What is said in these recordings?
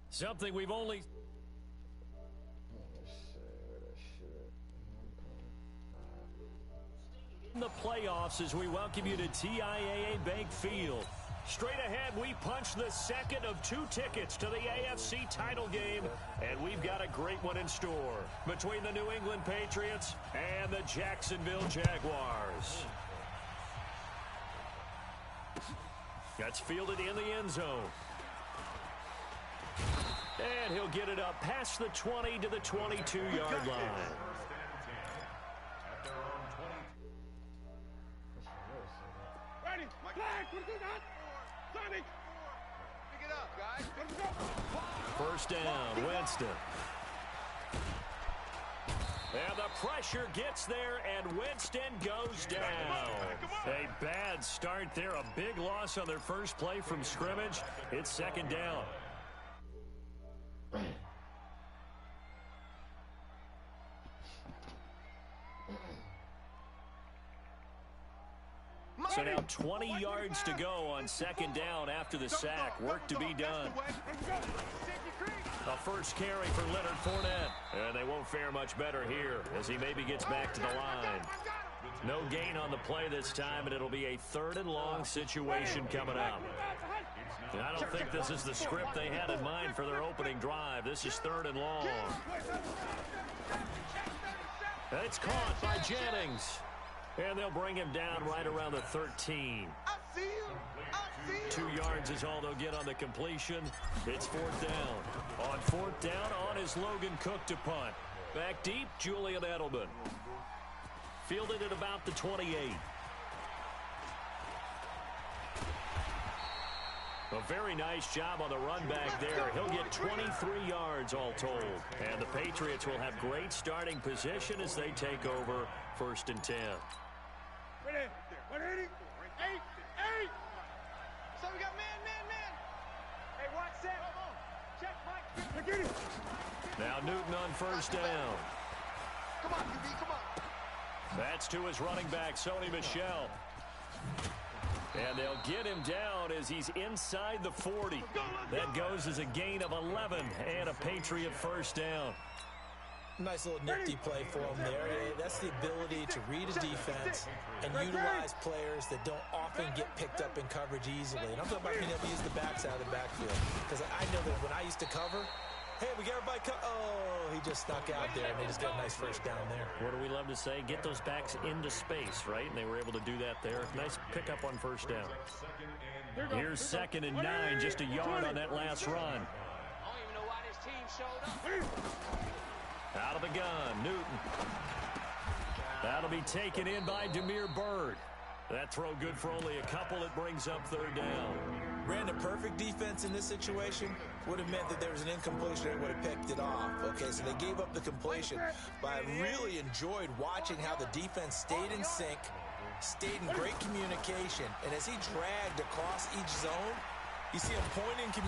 Something we've only... in the playoffs as we welcome you to TIAA Bank Field. Straight ahead, we punch the second of 2 tickets to the AFC title game, and we've got a great one in store between the New England Patriots and the Jacksonville Jaguars. That's fielded in the end zone. And he'll get it up past the 20 to the 22-yard line. First down, Winston. And the pressure gets there, and Winston goes down. A bad start there, a big loss on their first play from scrimmage. It's second down. So now 20 yards to go on second down after the sack. Work to be done. A first carry for Leonard Fournette. And they won't fare much better here as he maybe gets back to the line. No gain on the play this time, and it'll be a 3rd and long situation coming up. And I don't think this is the script they had in mind for their opening drive. This is 3rd and long. It's caught by Jennings. And they'll bring him down right around the 13. 2 yards is all they'll get on the completion. It's 4th down. On 4th down, on is Logan Cook to punt. Back deep, Julian Edelman. Fielded at about the 28. A very nice job on the run back there. He'll get 23 yards all told. And the Patriots will have great starting position as they take over 1st and 10. So we got man. Hey, watch that. Check, Mike. Get it. Now Newton on first down. Come on, QB, come on. That's to his running back, Sony Michel. And they'll get him down as he's inside the 40. That goes as a gain of 11 and a Patriot first down. Nice little nifty play for him there. That's the ability to read a defense and utilize players that don't often get picked up in coverage easily. And I'm talking about being able to use the backs out of the backfield. Because I know that when I used to cover, hey, we got everybody oh, he just snuck out there, and they just got a nice first down there. What do we love to say? Get those backs into space, right? And they were able to do that there. Nice pickup on first down. Here's 2nd and 9, just a yard on that last run. I don't even know why this team showed up. Out of the gun, Newton. That'll be taken in by Demir Bird. That throw good for only a couple. It brings up 3rd down. Ran a perfect defense in this situation. Would have meant that there was an incompletion. They would have picked it off. Okay, so they gave up the completion. But I really enjoyed watching how the defense stayed in sync, stayed in great communication. And as he dragged across each zone, you see him pointing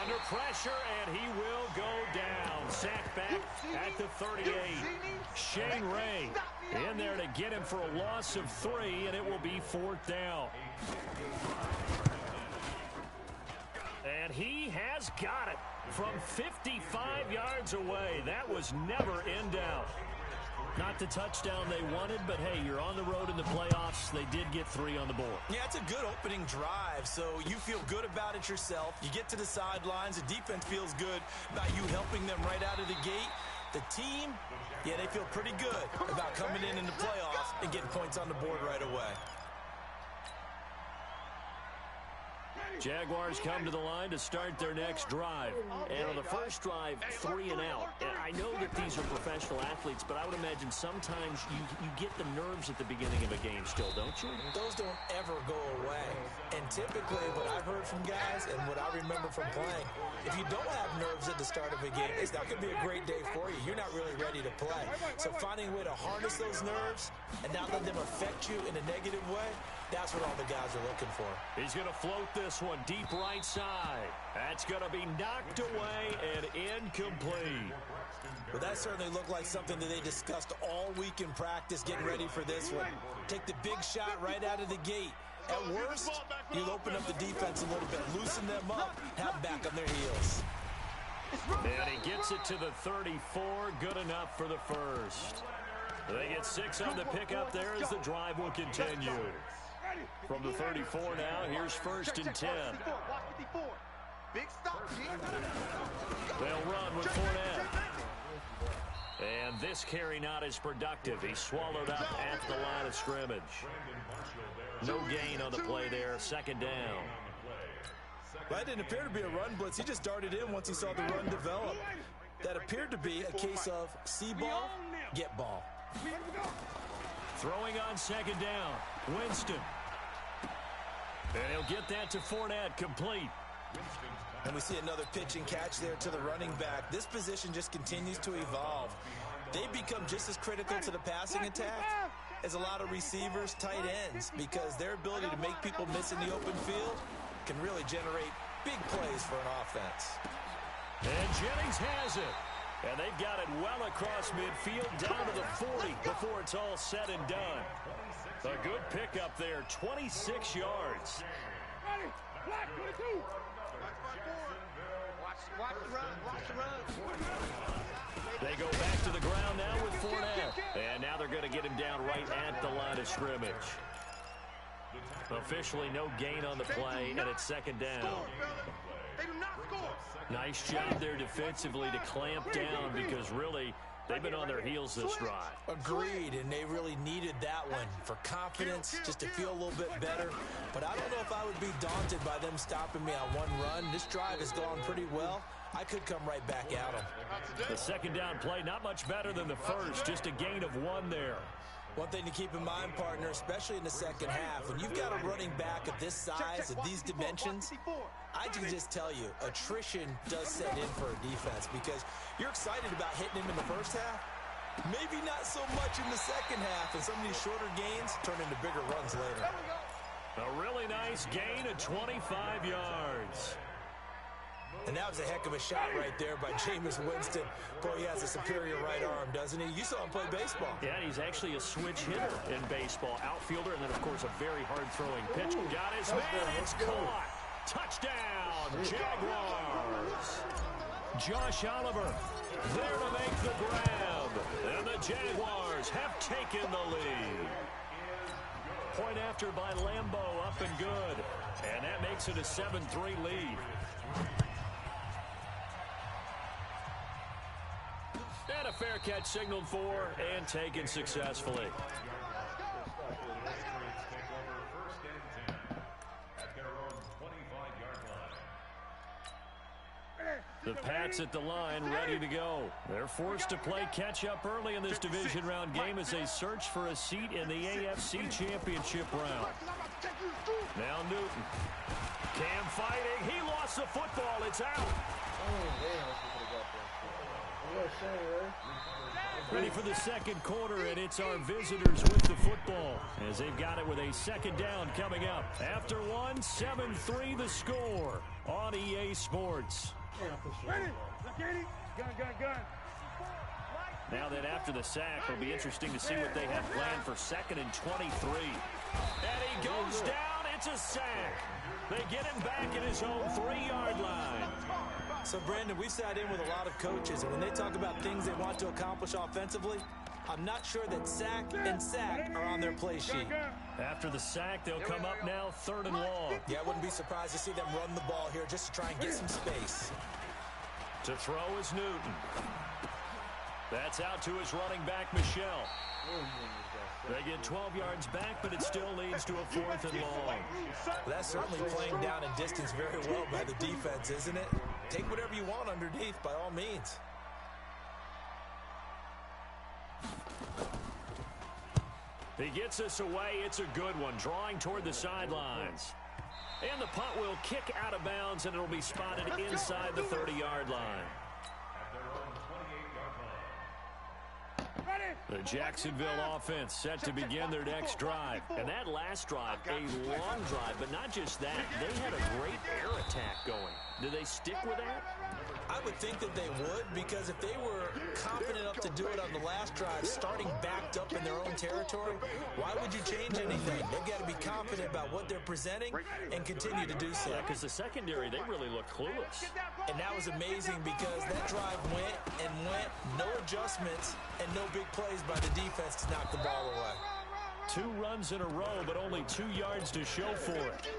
under pressure, and he will go down. Sacked back at the 38. Shane Ray in there to get him for a loss of 3, and it will be 4th down. And he has got it from 55 yards away. That was never in doubt. Not the touchdown they wanted, but hey, you're on the road in the playoffs. They did get 3 on the board. Yeah, it's a good opening drive, so you feel good about it yourself. You get to the sidelines. The defense feels good about you helping them right out of the gate. The team, yeah, they feel pretty good about coming in the playoffs and getting points on the board right away. Jaguars come to the line to start their next drive. And on the first drive, 3 and out. And I know that these are professional athletes, but I would imagine sometimes you get the nerves at the beginning of a game still, don't you? Those don't ever go away. And typically what I've heard from guys and what I remember from playing, if you don't have nerves at the start of a game, it's not going to be a great day for you. You're not really ready to to play. So finding a way to harness those nerves and not let them affect you in a negative way, that's what all the guys are looking for. He's going to float this one deep right side. That's going to be knocked away and incomplete. Well, that certainly looked like something that they discussed all week in practice getting ready for this one. Take the big shot right out of the gate. At worst, you'll open up the defense a little bit, loosen them up, have them back on their heels. And he gets it to the 34, good enough for the first. They get 6 on the pickup there as the drive will continue. From the 34 now, here's 1st and 10. They'll run with Fournette. And this carry not as productive. He's swallowed up at the line of scrimmage. No gain on the play there, 2nd down. That didn't appear to be a run blitz. He just darted in once he saw the run develop. That appeared to be a case of see ball, get ball. Throwing on 2nd down, Winston. And he'll get that to Fournette, complete. And we see another pitch and catch there to the running back. This position just continues to evolve. They become just as critical to the passing attack as a lot of receivers, tight ends, because their ability to make people miss in the open field can really generate big plays for an offense. And Jennings has it. And they've got it well across midfield down to the 40 before it's all said and done. A good pickup there, 26 yards. Black 22. Watch the run. Watch the run. They go back to the ground now with Fournette. And now they're going to get him down right at the line of scrimmage. Officially no gain on the play, and it's 2nd down. They do not score. Nice job there defensively to clamp down because really they've been on their heels this drive. Agreed, and they really needed that one for confidence, just to feel a little bit better. But I don't know if I would be daunted by them stopping me on one run. This drive has gone pretty well. I could come right back at them. The 2nd down play, not much better than the first, just a gain of 1 there. One thing to keep in mind, partner, especially in the second half, when you've got a running back of this size, of these dimensions, I can just tell you, attrition does set in for a defense because you're excited about hitting him in the first half. Maybe not so much in the second half, and some of these shorter gains turn into bigger runs later. A really nice gain of 25 yards. And that was a heck of a shot right there by Jameis Winston. Boy, he has a superior right arm, doesn't he? You saw him play baseball. Yeah, he's actually a switch hitter in baseball. Outfielder, and then, of course, a very hard-throwing pitch. Got his man. It's caught. Touchdown, Jaguars. Josh Oliver there to make the grab. And the Jaguars have taken the lead. Point after by Lambeau, up and good. And that makes it a 7-3 lead. And a fair catch signaled for and taken successfully. The Pats at the line, ready to go. They're forced to play catch-up early in this division round game as they search for a seat in the AFC Championship round. Now Newton. Cam fighting. He lost the football. It's out. Ready for the 2nd quarter, and it's our visitors with the football as they've got it with a 2nd down coming up. After 1, 7-3 the score on EA Sports. Ready. Gun. Now that after the sack, it'll be interesting to see what they have planned for 2nd and 23. And he goes down. It's a sack. They get him back at his own 3-yard line. So, Brandon, we've sat in with a lot of coaches, and when they talk about things they want to accomplish offensively, I'm not sure that sack and sack are on their play sheet. After the sack, they'll come up now 3rd and long. Yeah, I wouldn't be surprised to see them run the ball here just to try and get some space. To throw is Newton. That's out to his running back, Michelle. They get 12 yards back, but it still leads to a 4th and long. That's certainly playing down in distance very well by the defense, isn't it? Take whatever you want underneath, by all means. He gets us away. It's a good one, drawing toward the sidelines. And the punt will kick out of bounds, and it'll be spotted inside the 30-yard line. The Jacksonville offense set to begin their next drive. And that last drive, a long drive, but not just that. They had a great air attack going. Do they stick with that? I would think that they would, because if they were confident enough to do it on the last drive, starting backed up in their own territory, why would you change anything? They've got to be confident about what they're presenting and continue to do so. Yeah, because the secondary, they really look clueless. And that was amazing because that drive went and went, no adjustments, and no big plays by the defense to knock the ball away. 2 runs in a row, but only 2 yards to show for it.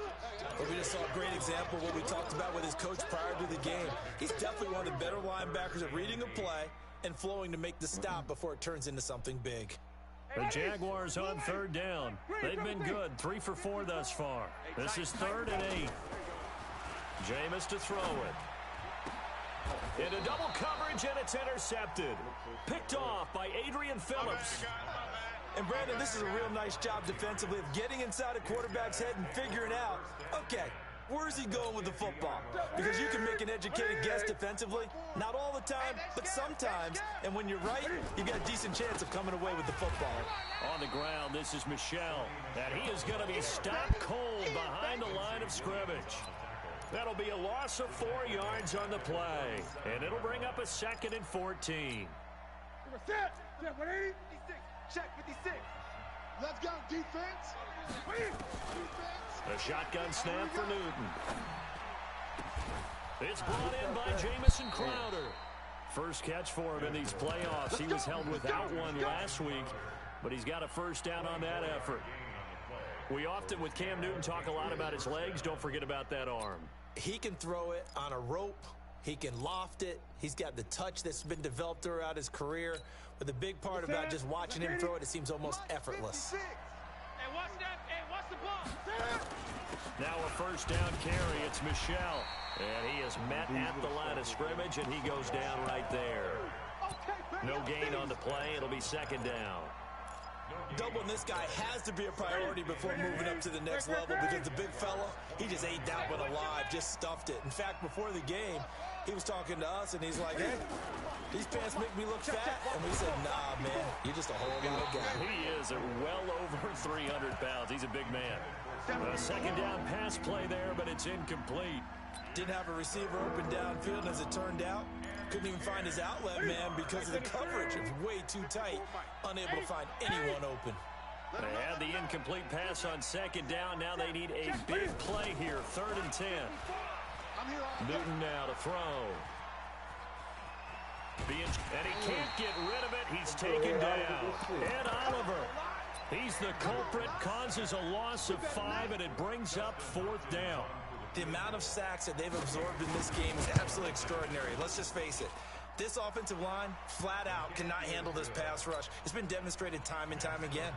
But we just saw a great example of what we talked about with his coach prior to the game. He's definitely one of the better linebackers at reading a play and flowing to make the stop before it turns into something big. The Jaguars on 3rd down. They've been good, 3 for 4 thus far. This is 3rd and 8. Jameis to throw it. Into double coverage, and it's intercepted. Picked off by Adrian Phillips. And, Brandon, this is a real nice job defensively of getting inside a quarterback's head and figuring out, okay, where's he going with the football? Because you can make an educated guess defensively, not all the time, but sometimes. And when you're right, you've got a decent chance of coming away with the football. On the ground, this is Michel. And he is going to be stopped cold behind the line of scrimmage. That'll be a loss of 4 yards on the play. And it'll bring up a 2nd and 14. Set. 180. Check 56. Let's go, defense. A shotgun snap for Newton. It's brought in by Jamison Crowder. First catch for him in these playoffs. He was held without one last week, but he's got a first down on that effort. We often, with Cam Newton, talk a lot about his legs. Don't forget about that arm. He can throw it on a rope. He can loft it. He's got the touch that's been developed throughout his career. But the big part about just watching him throw it, it seems almost effortless. Hey, watch that. Hey, watch the ball. Now a first down carry. It's Michel. And he is met at the line of scrimmage, and he goes down right there. No gain on the play. It'll be 2nd down. Doubling this guy has to be a priority before moving up to the next level, because the big fella, he just ate that one alive, just stuffed it. In fact, before the game, he was talking to us, and he's like, hey, these pants make me look fat. And we said, nah, man, you're just a whole lot of guy. He is well over 300 pounds. He's a big man. A 2nd down pass play there, but it's incomplete. Didn't have a receiver open downfield, and as it turned out, couldn't even find his outlet man because of the coverage. It was way too tight, unable to find anyone open. They had the incomplete pass on 2nd down. Now they need a big play here, 3rd and 10. Newton now to throw. And he can't get rid of it. He's taken down. Ed Oliver, he's the culprit, causes a loss of 5, and it brings up 4th down. The amount of sacks that they've absorbed in this game is absolutely extraordinary. Let's just face it. This offensive line, flat out, cannot handle this pass rush. It's been demonstrated time and time again.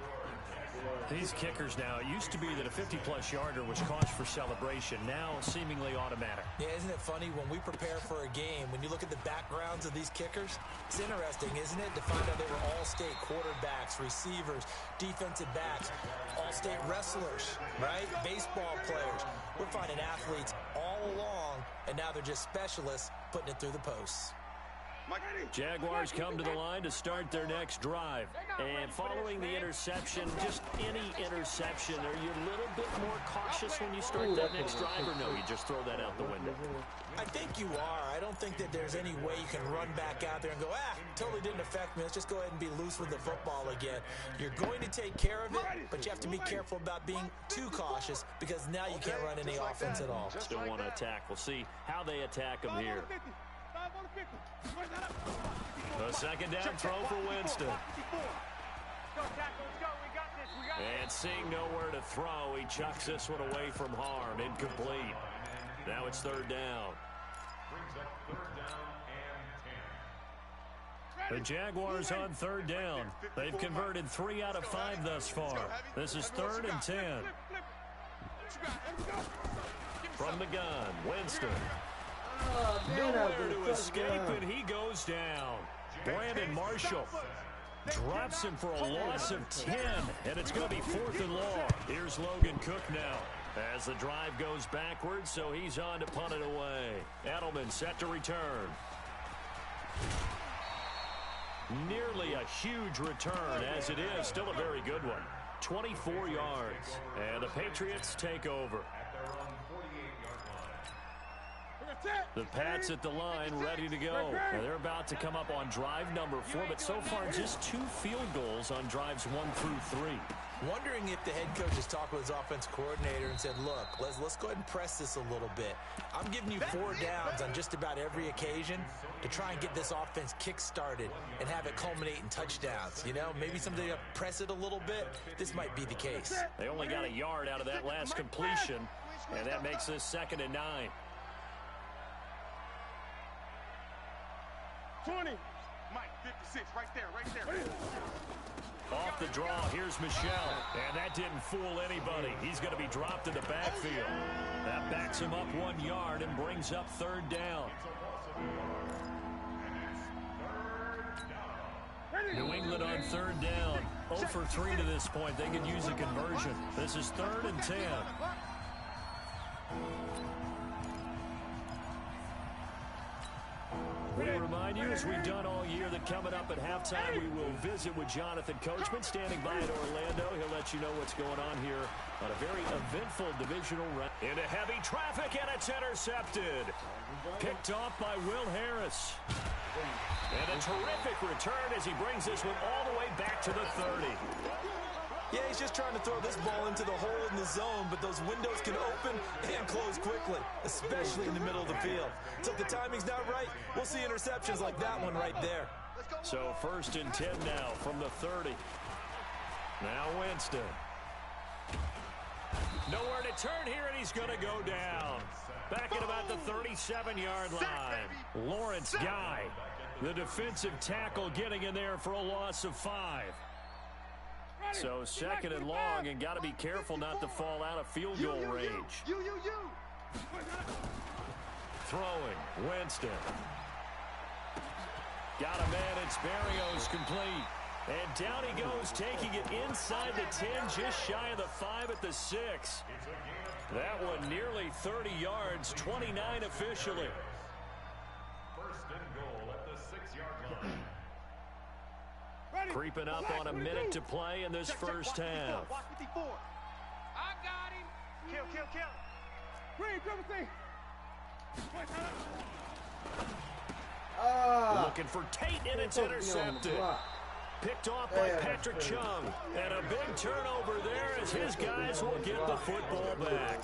These kickers now, it used to be that a 50-plus yarder was cause for celebration. Now seemingly automatic. Yeah, isn't it funny when we prepare for a game, when you look at the backgrounds of these kickers? It's interesting, isn't it, to find out they were all-state quarterbacks, receivers, defensive backs, all-state wrestlers, right? Baseball players. We're finding athletes all along, and now they're just specialists putting it through the posts. Jaguars come to the line to start their next drive. And following the interception, just any interception, are you a little bit more cautious when you start that next drive, or no, you just throw that out the window? I think you are. I don't think that there's any way you can run back out there and go, totally didn't affect me. Let's just go ahead and be loose with the football again. You're going to take care of it, but you have to be careful about being too cautious, because now you can't run any offense at all. Still want to attack. We'll see how they attack them here. A 2nd down throw for Winston. And seeing nowhere to throw, he chucks this one away from harm. Incomplete. Now it's 3rd down. The Jaguars on 3rd down. They've converted 3 out of 5 thus far. This is 3rd and 10. From the gun, Winston. Nowhere to escape, and he goes down. Brandon Marshall drops him for a loss of 10, and it's going to be 4th and long. Here's Logan Cook now as the drive goes backwards, so he's on to punt it away. Edelman set to return. Nearly a huge return, as it is still a very good one. 24 yards. And the Patriots take over. The Pats at the line, ready to go. Now they're about to come up on drive number 4, but so far just 2 field goals on drives 1 through 3. Wondering if the head coach has talked with his offense coordinator and said, look, let's go ahead and press this a little bit. I'm giving you 4 downs on just about every occasion to try and get this offense kick-started and have it culminate in touchdowns. You know, maybe someday you press it a little bit. This might be the case. They only got a yard out of that last completion, and that makes this 2nd and 9. 20. Mike, 56, right there. Off the draw, here's Michel. And that didn't fool anybody. He's going to be dropped in the backfield. That backs him up 1 yard and brings up 3rd down. New England on 3rd down. 0 for 3 to this point. They could use a conversion. This is 3rd and 10. We remind you, as we've done all year, that coming up at halftime, we will visit with Jonathan Coachman standing by in Orlando. He'll let you know what's going on here on a very eventful divisional round. Into heavy traffic, and it's intercepted. Picked off by Will Harris. And a terrific return as he brings this one all the way back to the 30. Yeah, he's just trying to throw this ball into the hole in the zone, but those windows can open and close quickly, especially in the middle of the field. So if the timing's not right, we'll see interceptions like that one right there. So 1st and 10 now from the 30. Now Winston. Nowhere to turn here, and he's going to go down. Back at about the 37-yard line. Lawrence Guy, the defensive tackle, getting in there for a loss of 5. So 2nd and long, and got to be careful not to fall out of field goal range. Throwing, Winston. Got a man, it's Berrios, complete. And down he goes, taking it inside the 10, just shy of the 5 at the 6. That one nearly 30 yards, 29 officially. 1st and goal at the 6-yard line. Creeping up on a minute to play in this first half. I got him. Kill. Green, Looking for Tate, and it's intercepted. Picked off by Patrick Chung. And a big turnover there as his guys will get the football back.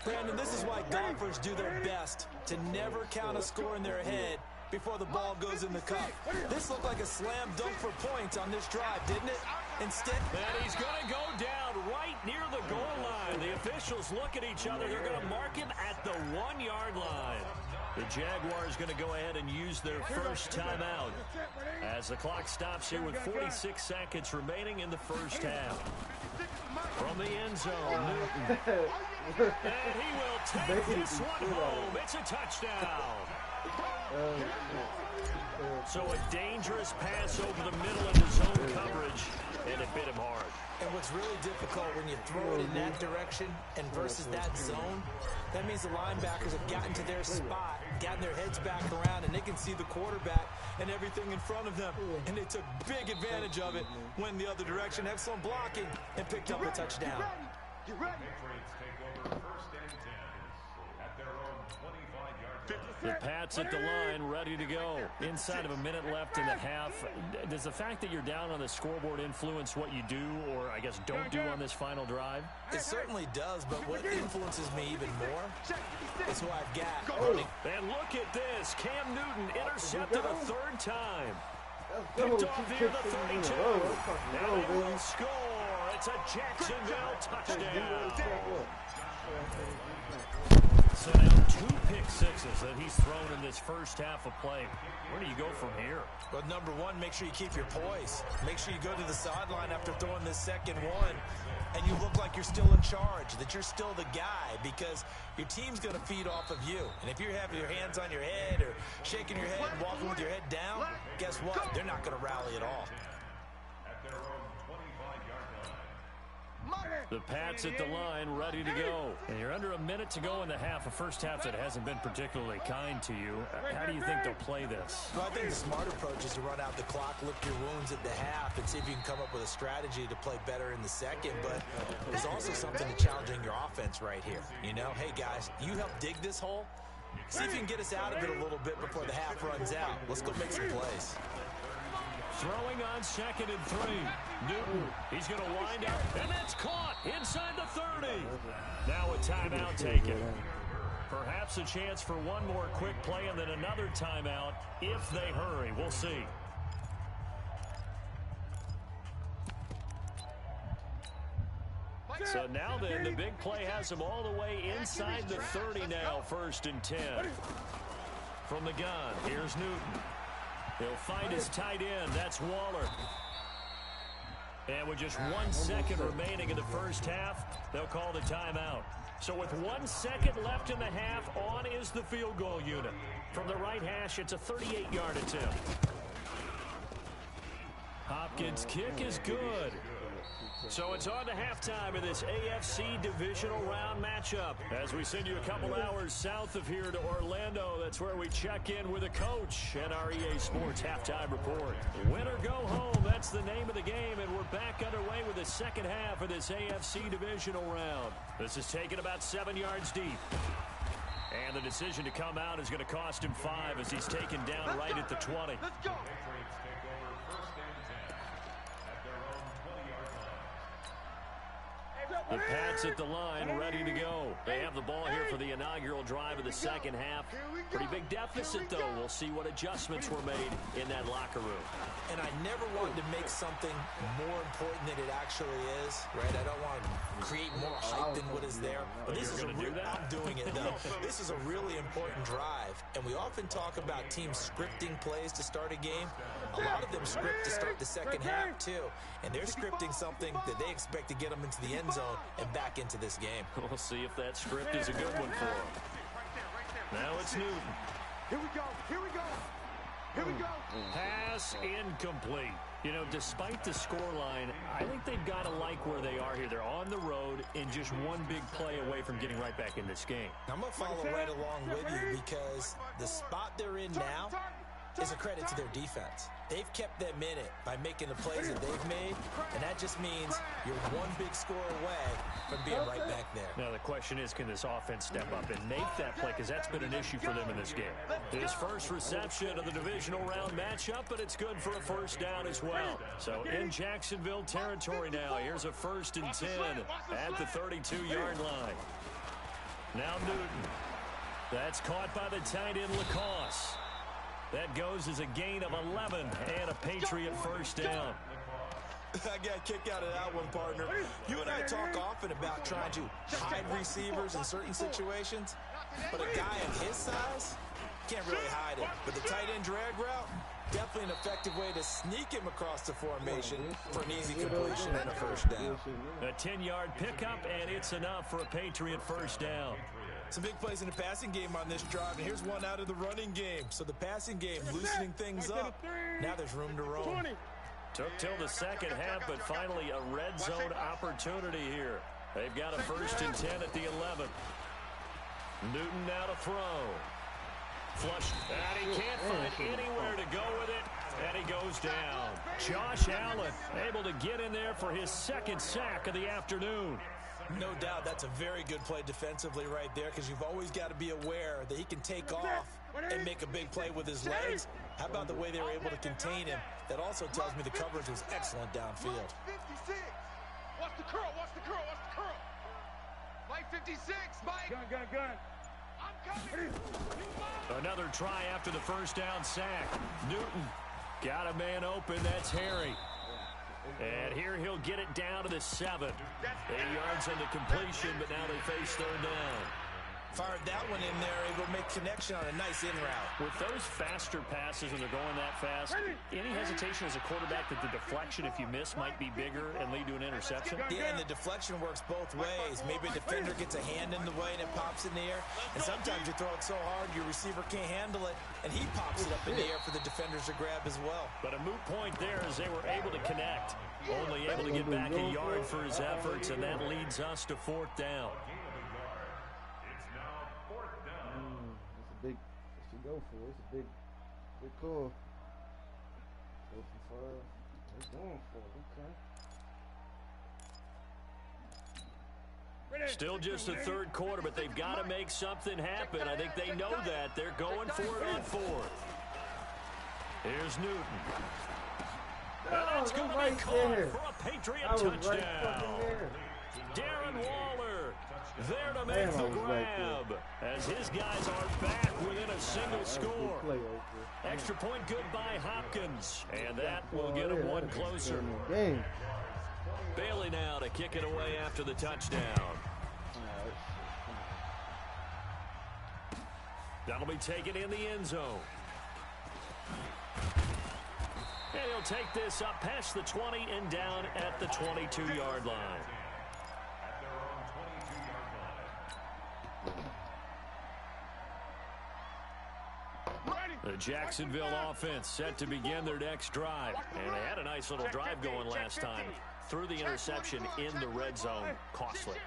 Brandon, this is why golfers do their best to never count a score in their head before the ball goes in the cup. This looked like a slam dunk for points on this drive, didn't it? Instead, and he's going to go down right near the goal line. The officials look at each other. They're going to mark him at the 1-yard line. The Jaguars going to go ahead and use their first timeout as the clock stops here with 46 seconds remaining in the first half. From the end zone, Newton. And he will take this one home. It's a touchdown. So a dangerous pass over the middle into zone coverage, and it bit him hard. And what's really difficult when you throw it in that direction and versus that zone, that means the linebackers have gotten to their spot, gotten their heads back around, and they can see the quarterback and everything in front of them. And they took big advantage of it, went the other direction, excellent blocking, and picked up a touchdown. Get ready. The Pats at the line, ready to go. Inside of a minute left in the half. Does the fact that you're down on the scoreboard influence what you do, or I guess don't do on this final drive? It certainly does, but what influences me even more is who I've got. And look at this. Cam Newton intercepted a 3rd time. Picked off here the 32. Now they will score. It's a Jacksonville touchdown. So now 2 pick-sixes that he's thrown in this first half of play. Where do you go from here? Well, number one, make sure you keep your poise. Make sure you go to the sideline after throwing this second one, and you look like you're still in charge, that you're still the guy, because your team's going to feed off of you. And if you're having your hands on your head or shaking your head and walking with your head down, guess what? They're not going to rally at all. At their own 25-yard line. The Pats at the line, ready to go. And you're under a minute to go in the half, a first half that hasn't been particularly kind to you. How do you think they'll play this? Well, I think the smart approach is to run out the clock, lick your wounds at the half, and see if you can come up with a strategy to play better in the second. But there's also something to challenging your offense right here. You know, hey, guys, you help dig this hole. See if you can get us out of it a little bit before the half runs out. Let's go make some plays. Throwing on 2nd and 3. Newton, he's going to wind up, and that's caught inside the 30. Now a timeout taken. Perhaps a chance for one more quick play and then another timeout if they hurry. We'll see. So now then, the big play has him all the way inside the 30 now, 1st and 10. From the gun, here's Newton. He'll find his tight end. That's Waller. And with just 1 second remaining in the first half, they'll call the timeout. So with 1 second left in the half, on is the field goal unit. From the right hash, it's a 38-yard attempt. Hopkins' kick is good. So it's on to halftime of this AFC divisional round matchup. As we send you a couple hours south of here to Orlando, that's where we check in with a coach and our EA Sports halftime report. Win or go home, that's the name of the game, and we're back underway with the second half of this AFC divisional round. This is taken about 7 yards deep. And the decision to come out is going to cost him 5 as he's taken down right at the 20. Let's go. The Pats at the line, ready to go. They have the ball here for the inaugural drive of the second half. Pretty big deficit, though. We'll see what adjustments were made in that locker room. And I never wanted to make something more important than it actually is, right? I don't want to create more hype than what is there. But this is I'm doing it, though. This is a really important drive. And we often talk about teams scripting plays to start a game. A lot of them script to start the second half, too. And they're scripting something that they expect to get them into the end zone and back into this game. We'll see if that script is a good one for him. Now it's Newton. Here we go. Here we go. Here we go. Pass incomplete. You know, despite the scoreline, I think they've got to like where they are here. They're on the road and just one big play away from getting right back in this game. I'm going to follow right along with you because the spot they're in now is a credit to their defense. They've kept them in it by making the plays that they've made, and that just means you're one big score away from being right back there. Now the question is, can this offense step up and make that play, because that's been an issue for them in this game. His first reception of the divisional round matchup, but it's good for a first down as well. So in Jacksonville territory now, here's a 1st and 10 at the 32-yard line. Now Newton. That's caught by the tight end Lacoste. That goes as a gain of 11 and a Patriot first down. I got a kick out of that one, partner. You and I talk often about trying to hide receivers in certain situations, but a guy of his size can't really hide it. But the tight end drag route, definitely an effective way to sneak him across the formation for an easy completion and a first down. A 10-yard pickup, and it's enough for a Patriot first down. Some big plays in the passing game on this drive, and here's one out of the running game. So the passing game loosening things up. Now there's room to roam. Took till the second half, but finally a red zone opportunity here. They've got a 1st and 10 at the 11. Newton now to throw. Flush, and he can't find anywhere to go with it, and he goes down. Josh Allen able to get in there for his 2nd sack of the afternoon. No doubt that's a very good play defensively right there, because you've always got to be aware that he can take off and make a big play with his legs. How about the way they were able to contain him? That also tells me the coverage was excellent downfield. 56. Watch the curl, watch the curl, watch the curl. Mike 56, Mike. Gun. I'm coming. Another try after the first down sack. Newton got a man open. That's Harry. And here he'll get it down to the 7. 8 yards on the completion, but now they face 3rd down. Fired that one in there, able to make connection on a nice in route. With those faster passes when they're going that fast, any hesitation as a quarterback that the deflection, if you miss, might be bigger and lead to an interception? Yeah, and the deflection works both ways. Maybe a defender gets a hand in the way and it pops in the air. And sometimes you throw it so hard your receiver can't handle it, and he pops it up in the air for the defenders to grab as well. But a moot point there as they were able to connect. Only able to get back a yard for his efforts, and that leads us to 4th down. It's a big, what you go for. It's a big call. 4 for 5. They're going for it. Okay. Still just the third quarter, but they've got to make something happen. I think they know that. They're going for it on 4th. Here's Newton. And that's going to be caught for a Patriot touchdown. Darren Waller there to make the grab as his guys are back within a single score. Extra point good by Hopkins, and that will get him one closer. Bailey now to kick it away after the touchdown. That'll be taken in the end zone. And he'll take this up past the 20 and down at the 22-yard line. The Jacksonville offense set to begin their next drive. And they had a nice little drive going last time. Threw the interception in the red zone. Costly.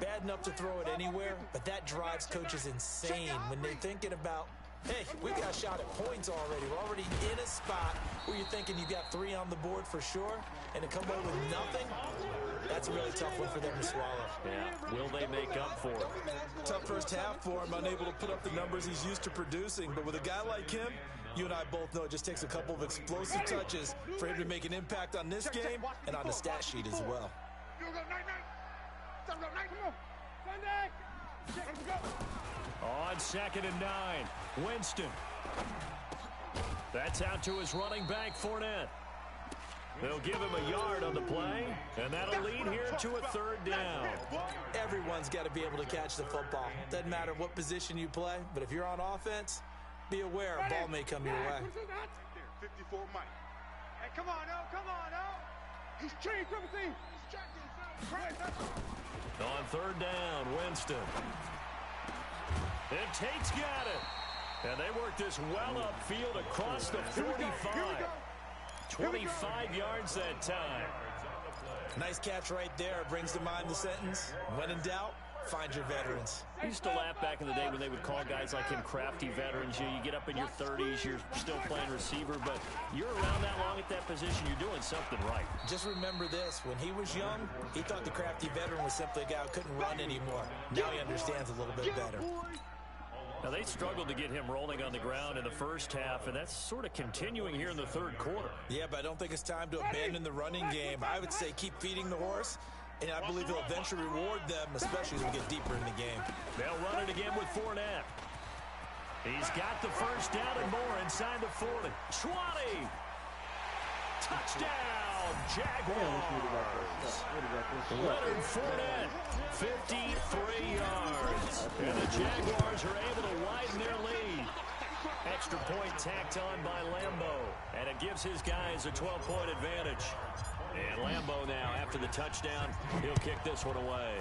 Bad enough to throw it anywhere, but that drives coaches insane when they're thinking about, hey, we got a shot at points already. We're already in a spot where you're thinking you got 3 on the board for sure, and to come away with nothing, that's a really tough one for them to swallow. Yeah, will they make up for it? Tough first half for him, unable to put up the numbers he's used to producing, but with a guy like him, you and I both know it just takes a couple of explosive touches for him to make an impact on this game and on the stat sheet as well. On 2nd and 9, Winston. That's out to his running back, Fournette. They'll give him a yard on the play, and that'll lead here to a 3rd down. Everyone's got to be able to catch the football. Doesn't matter what position you play, but if you're on offense, be aware a ball may come your way. 54 Mike. Hey, come on, now, come on, now. He's changed everything. On 3rd down, Winston. And Tate's got it. And they work this well upfield across the 45. 25 yards that time. Nice catch right there. Brings to mind the sentence, when in doubt, find your veterans. I used to laugh back in the day when they would call guys like him crafty veterans. You get up in your 30s, you're still playing receiver, but you're around that long at that position, you're doing something right. Just remember this, when he was young, he thought the crafty veteran was simply a guy who couldn't run anymore. Now he understands a little bit better. Now, they struggled to get him rolling on the ground in the first half, and that's sort of continuing here in the 3rd quarter. Yeah, but I don't think it's time to abandon the running game. I would say keep feeding the horse, and I believe he'll eventually reward them, especially as we get deeper in the game. They'll run it again with Fournette. He's got the 1st down and more inside the 40. 20! Touchdown, Jaguars! Leonard Fournette, 53 yards. And the Jaguars are able to widen their lead. Extra point tacked on by Lambeau. And it gives his guys a 12-point advantage. And Lambeau now, after the touchdown, he'll kick this one away.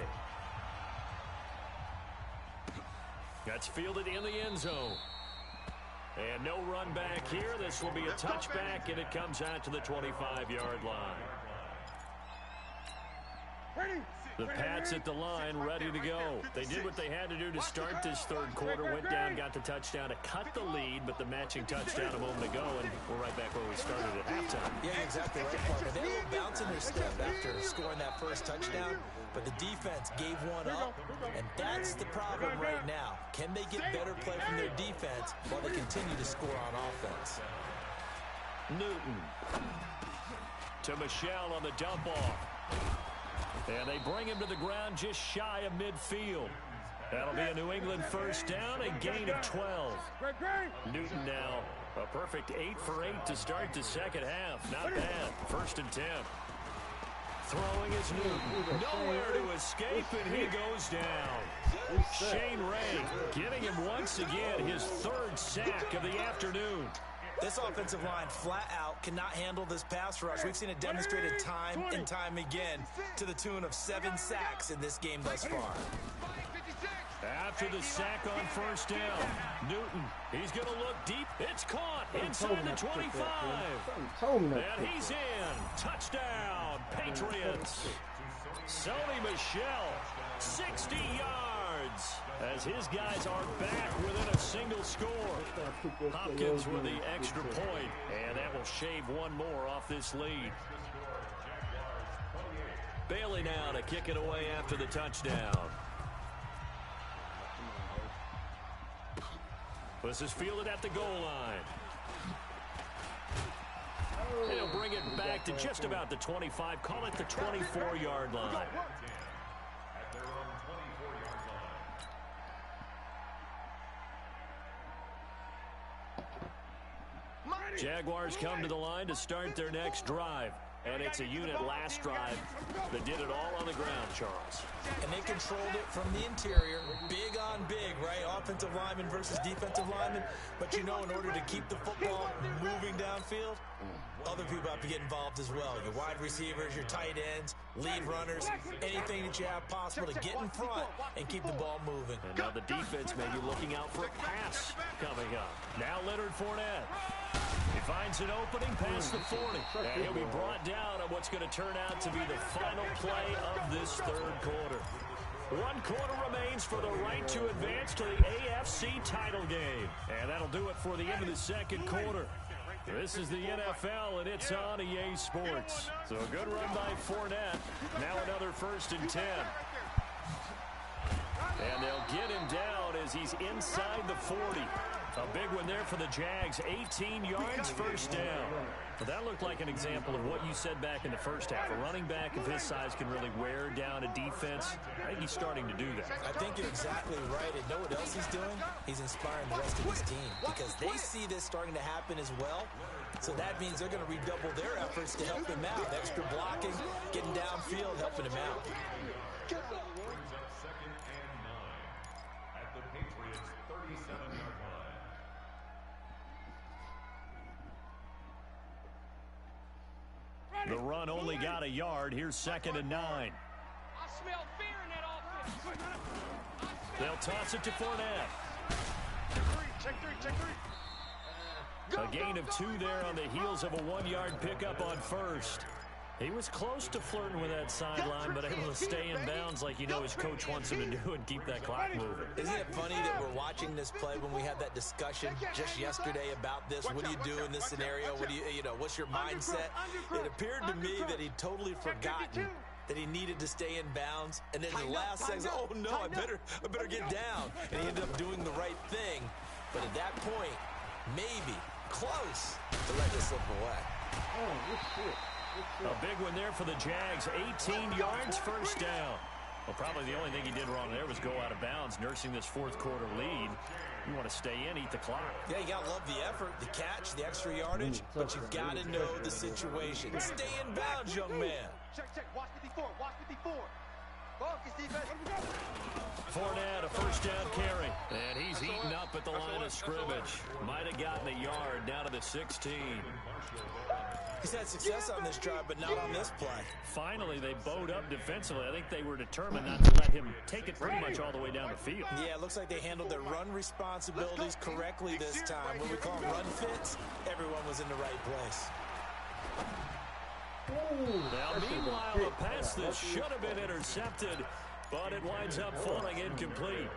That's fielded in the end zone. And no run back here. This will be a touchback, and it comes out to the 25-yard line. The Pats at the line, ready to go. They did what they had to do to start this 3rd quarter. Went down, got the touchdown to cut the lead, but the matching touchdown a moment ago, and we're right back where we started at halftime. Yeah, exactly right, Parker. They had a little bounce in their step after scoring that first touchdown, but the defense gave one up, and that's the problem right now. Can they get better play from their defense while they continue to score on offense? Newton to Michelle on the dump-off. And they bring him to the ground just shy of midfield. That'll be a New England 1st down, a gain of 12. Newton now, a perfect 8 for 8 to start the 2nd half. Not bad. 1st and 10. Throwing is Newton. Nowhere to escape, and he goes down. Shane Ray getting him once again his third sack of the afternoon. This offensive line flat out cannot handle this pass rush. We've seen it demonstrated time and time again to the tune of 7 sacks in this game thus far. After the sack on first down, Newton, he's going to look deep. It's caught inside the 25. And he's in. Touchdown, Patriots. Sony Michel, 60 yards. As his guys are back within a single score. Hopkins with the extra point, and that will shave one more off this lead. Bailey now to kick it away after the touchdown. This is fielded at the goal line. He'll bring it back to just about the 25. Call it the 24-yard line. Jaguars come to the line to start their next drive. And it's a unit last drive that did it all on the ground, Charles. And they controlled it from the interior. Big on big, right? Offensive lineman versus defensive lineman. But, you know, in order to keep the football moving downfield, other people have to get involved as well. Your wide receivers, your tight ends, lead runners, anything that you have possible to get in front and keep the ball moving. And now the defense may be looking out for a pass coming up. Now Leonard Fournette. He finds an opening past the 40. And he'll be brought down on what's going to turn out to be the final play of this third quarter. 1 quarter remains for the right to advance to the AFC title game. And that'll do it for the end of the second quarter. This is the NFL, and it's on EA Sports. So a good run by Fournette. Now another 1st and 10. And they'll get him down as he's inside the 40. A big one there for the Jags. 18 yards, first down. But that looked like an example of what you said back in the first half. A running back of his size can really wear down a defense. I think he's starting to do that. I think you're exactly right. And know what else he's doing? He's inspiring the rest of his team because they see this starting to happen as well. So that means they're going to redouble their efforts to help him out. Extra blocking, getting downfield, helping him out. The run only got a yard. Here's 2nd and 9. I smell fear in that offense. They'll toss it to Fournette. Check three. A gain of 2 there on the heels of a 1-yard pickup on first. He was close to flirting with that sideline, but able to stay in bounds like you know his coach wants him to do and keep that clock moving. Isn't it funny that we're watching this play when we had that discussion just yesterday about this? What do you do in this scenario? What do you know, what's your mindset? It appeared to me that he'd totally forgotten that he needed to stay in bounds. And then the last second, oh no, I better get down. And he ended up doing the right thing. But at that point, maybe close to let this slip away. Oh, good shit. A big one there for the Jags. 18 yards, first down. Well, probably the only thing he did wrong there was go out of bounds, nursing this 4th quarter lead. You want to stay in, eat the clock. Yeah, you got to love the effort, the catch, the extra yardage, but you've got to know the situation. Stay in bounds, young man. Check. Watch 54. Focus, defense. Fournette, a first down carry. And he's eaten up at the line of scrimmage. Might have gotten a yard down to the 16. He's had success on this drive, but not on this play. Finally, they bowed up defensively. I think they were determined not to let him take it pretty much all the way down the field. Yeah, it looks like they handled their run responsibilities correctly this time. What we call run fits, everyone was in the right place. Now, meanwhile, a pass that should have been intercepted, but it winds up falling incomplete.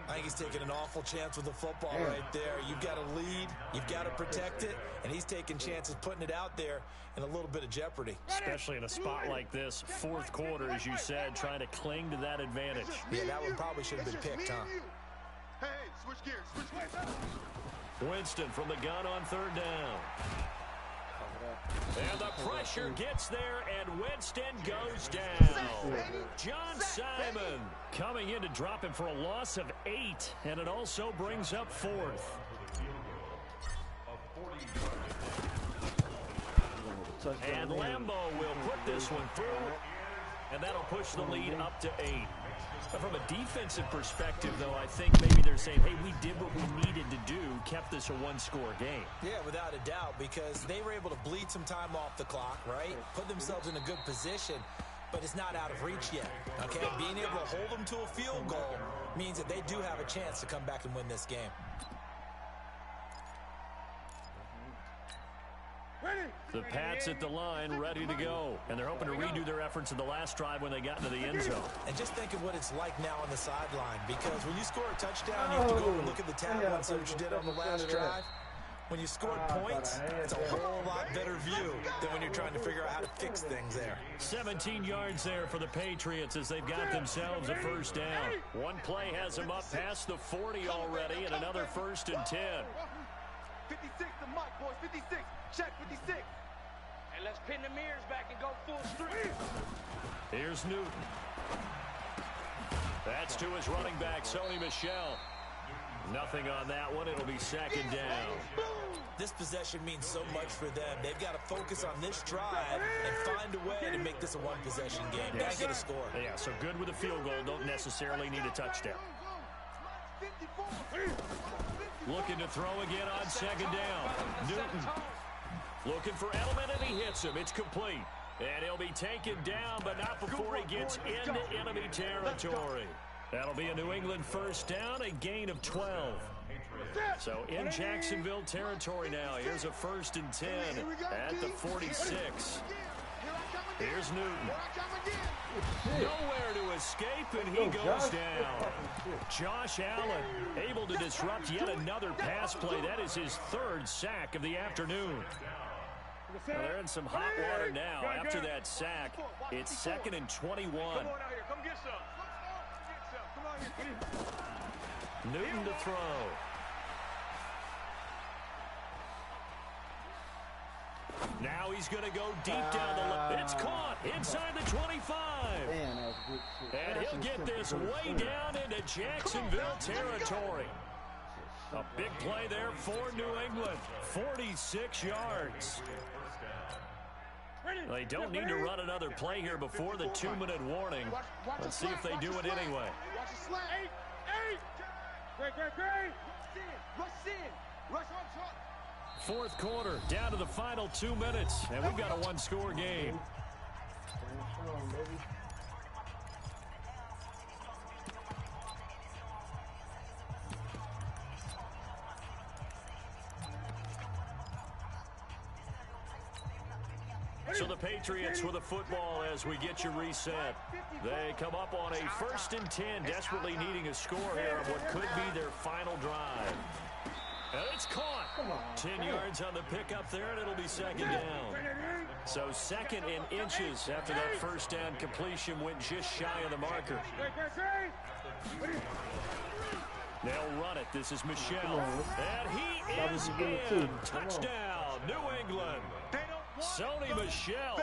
I think he's taking an awful chance with the football right there. You've got to lead, you've got to protect it, and he's taking chances putting it out there in a little bit of jeopardy. Especially in a spot like this, 4th quarter, as you said, trying to cling to that advantage. Yeah, that one probably should have been picked, huh? Hey, switch gears. Winston from the gun on 3rd down. And the pressure gets there, and Winston goes down. John Simon coming in to drop him for a loss of 8, and it also brings up 4th. And Lambeau will put this one through And that'll push the lead up to 8. But from a defensive perspective, though, I think maybe they're saying, hey, we did what we needed to do, kept this a one-score game. Yeah, without a doubt, because they were able to bleed some time off the clock, right? Put themselves in a good position, but it's not out of reach yet, okay? Being able to hold them to a field goal means that they do have a chance to come back and win this game. The Pats at the line, ready to go. And they're hoping to redo their efforts in the last drive when they got into the end zone. And just think of what it's like now on the sideline, because when you score a touchdown, you have to go and look at the tablet and see what you did on the last drive. When you scored points, it's a whole lot better view than when you're trying to figure out how to fix things there. 17 yards there for the Patriots as they've got themselves a first down. One play has them up past the 40 already, and another 1st and 10. 56 to Mike, boys. 56. Check 56. And let's pin the mirrors back and go full street. Here's Newton. That's to his running back, Sony Michel. Nothing on that one. It'll be 2nd down. This possession means so much for them. They've got to focus on this drive and find a way to make this a one-possession game. Got to get a score. Yeah, so good with a field goal. Don't necessarily need a touchdown. Looking to throw again on 2nd down. Newton looking for Edelman, and he hits him. It's complete. And he'll be taken down, but not before he gets into enemy territory. That'll be a New England first down, a gain of 12. So in Jacksonville territory now. Here's a 1st and 10 at the 46. Here's Newton. Nowhere to escape, and he goes down. Josh Allen able to disrupt yet another pass play. That is his 3rd sack of the afternoon. Well, they're in some hot water now. After that sack, it's 2nd and 21. Come on out here. Come get some. Come on here. Newton to throw. Now he's going to go deep down the left. It's caught inside the 25. And he'll get this way down into Jacksonville territory. A big play there for New England. 46 yards. They don't need to run another play here before the 2-minute warning. Let's see if they do it anyway. Watch the slant. 8. Great. Rush in. Rush on top. 4th quarter, down to the final 2 minutes, and we've got a one-score game. So the Patriots with the football as we get you reset. They come up on a 1st and 10, desperately needing a score here on what could be their final drive. And it's caught. 10 yards on the pickup there, and it'll be 2nd down. So 2nd and inches after that 1st down completion went just shy of the marker. They'll run it. This is Michel. And he is in. Touchdown, New England. Sony Michel,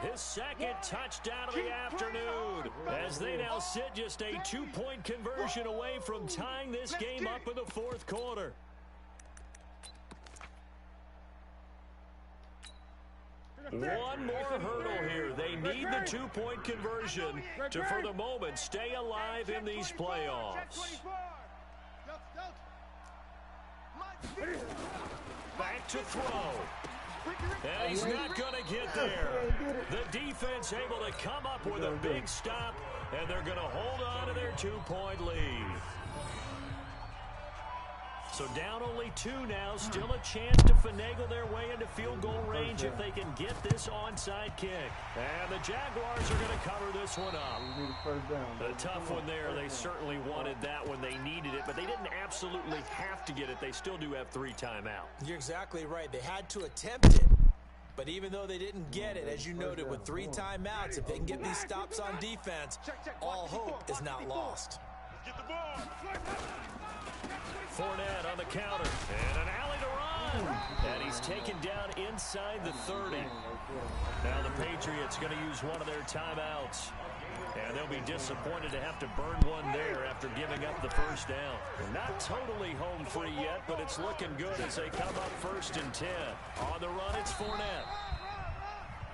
his 2nd touchdown of the afternoon, as they now sit just a 2-point conversion away from tying this game up in the 4th quarter. One more hurdle here. They need the 2-point conversion to, for the moment, stay alive in these playoffs. Back to throw. And he's not going to get there. The defense able to come up with a big stop, and they're going to hold on to their 2-point lead. So down only 2 now, still a chance to finagle their way into field goal range if they can get this onside kick. And the Jaguars are going to cover this one up. A tough one there. They certainly wanted that when they needed it, but they didn't absolutely have to get it. They still do have 3 timeouts. You're exactly right. They had to attempt it. But even though they didn't get it, as you noted, with 3 timeouts, if they can get these stops on defense, all hope is not lost. Get the ball. Fournette on the counter, and an alley to run. And he's taken down inside the 30. Now the Patriots going to use one of their timeouts. And they'll be disappointed to have to burn one there after giving up the 1st down. Not totally home free yet, but it's looking good as they come up 1st and 10. On the run, it's Fournette.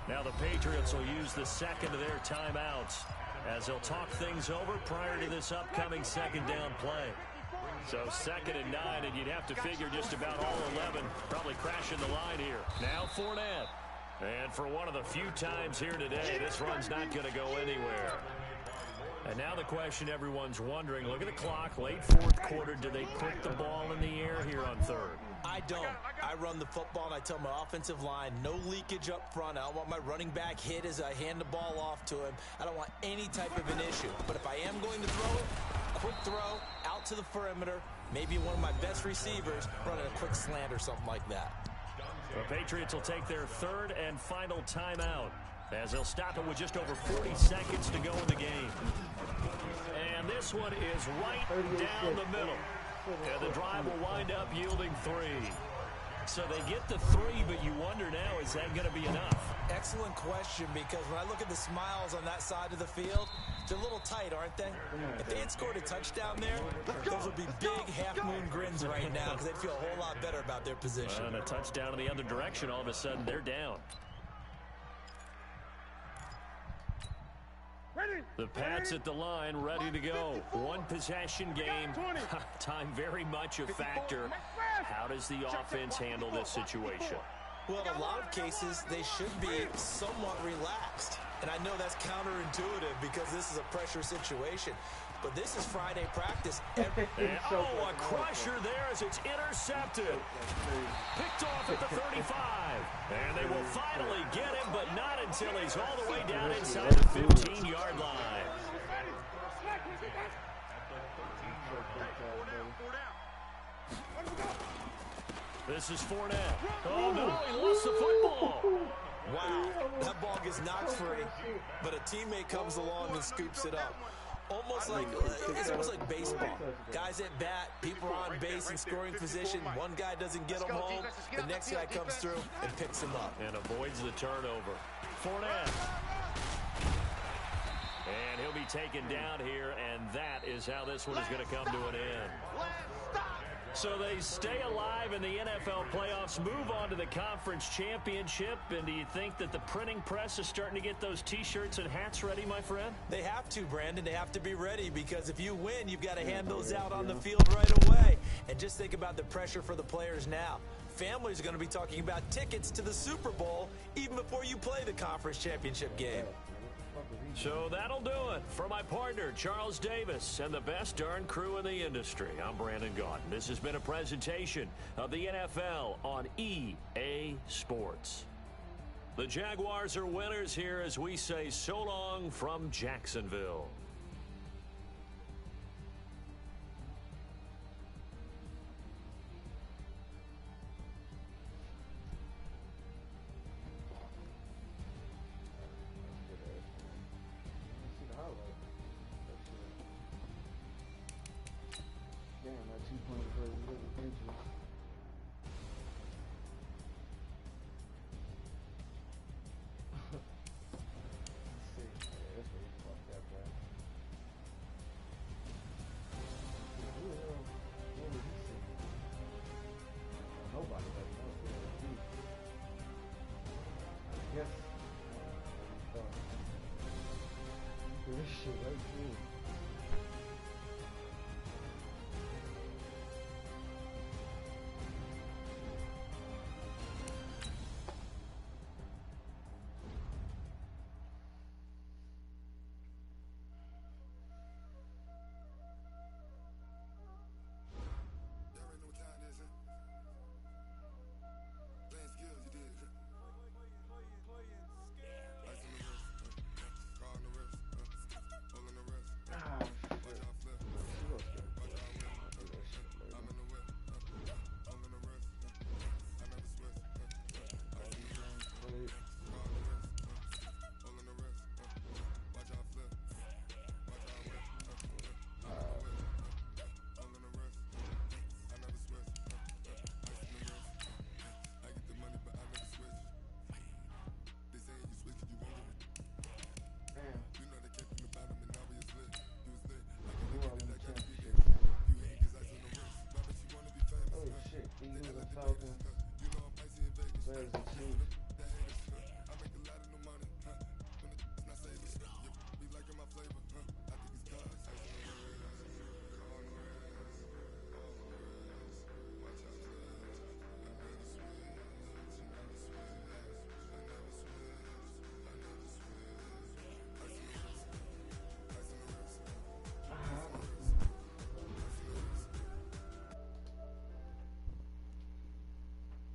Now the Patriots will use the second of their timeouts as they'll talk things over prior to this upcoming second down play. So 2nd and 9, and you'd have to figure just about all 11 probably crashing the line here. Now Fournette. And for one of the few times here today, this run's not going to go anywhere. And now the question everyone's wondering, look at the clock, late 4th quarter, do they put the ball in the air here on 3rd? I don't. I run the football, and I tell my offensive line, no leakage up front. I don't want my running back hit as I hand the ball off to him. I don't want any type of an issue. But if I am going to throw it, quick throw, out to the perimeter, maybe one of my best receivers running a quick slant or something like that. The Patriots will take their 3rd and final timeout as they'll stop it with just over 40 seconds to go in the game. And this one is right down the middle. And the drive will wind up yielding 3. So they get the 3, but you wonder now, is that going to be enough? Excellent question, because when I look at the smiles on that side of the field, they're a little tight, aren't they? If they had scored a touchdown there, those would be big half-moon grins right now because they'd feel a whole lot better about their position. And a touchdown in the other direction, all of a sudden, they're down. The Pats at the line, ready to go. One possession game. Time very much a factor. How does the offense handle this situation? Well, in a lot of cases, they should be somewhat relaxed. And I know that's counterintuitive because this is a pressure situation. But this is Friday practice. A crusher there as it's intercepted. Picked off at the 35. And they will finally get him, but not until he's all the way down inside the 15-yard line. This is Fournette. Oh, no, he lost the football. Wow, that ball gets knocked free, but a teammate comes along and scoops it up. Almost like, it's almost like baseball. Guys at bat, people are on base in scoring position. One guy doesn't get him home. The next guy comes through and picks him up. And avoids the turnover. Fournette. And he'll be taken down here, and that is how this one is going to come to an end. So they stay alive in the NFL playoffs, move on to the conference championship. And do you think that the printing press is starting to get those T-shirts and hats ready, my friend? They have to, Brandon. They have to be ready because if you win, you've got to hand those out on the field right away. And just think about the pressure for the players now. Families are going to be talking about tickets to the Super Bowl even before you play the conference championship game. So that'll do it. For my partner, Charles Davis, and the best darn crew in the industry, I'm Brandon Gaudin. This has been a presentation of the NFL on EA Sports. The Jaguars are winners here as we say so long from Jacksonville. This shit right here.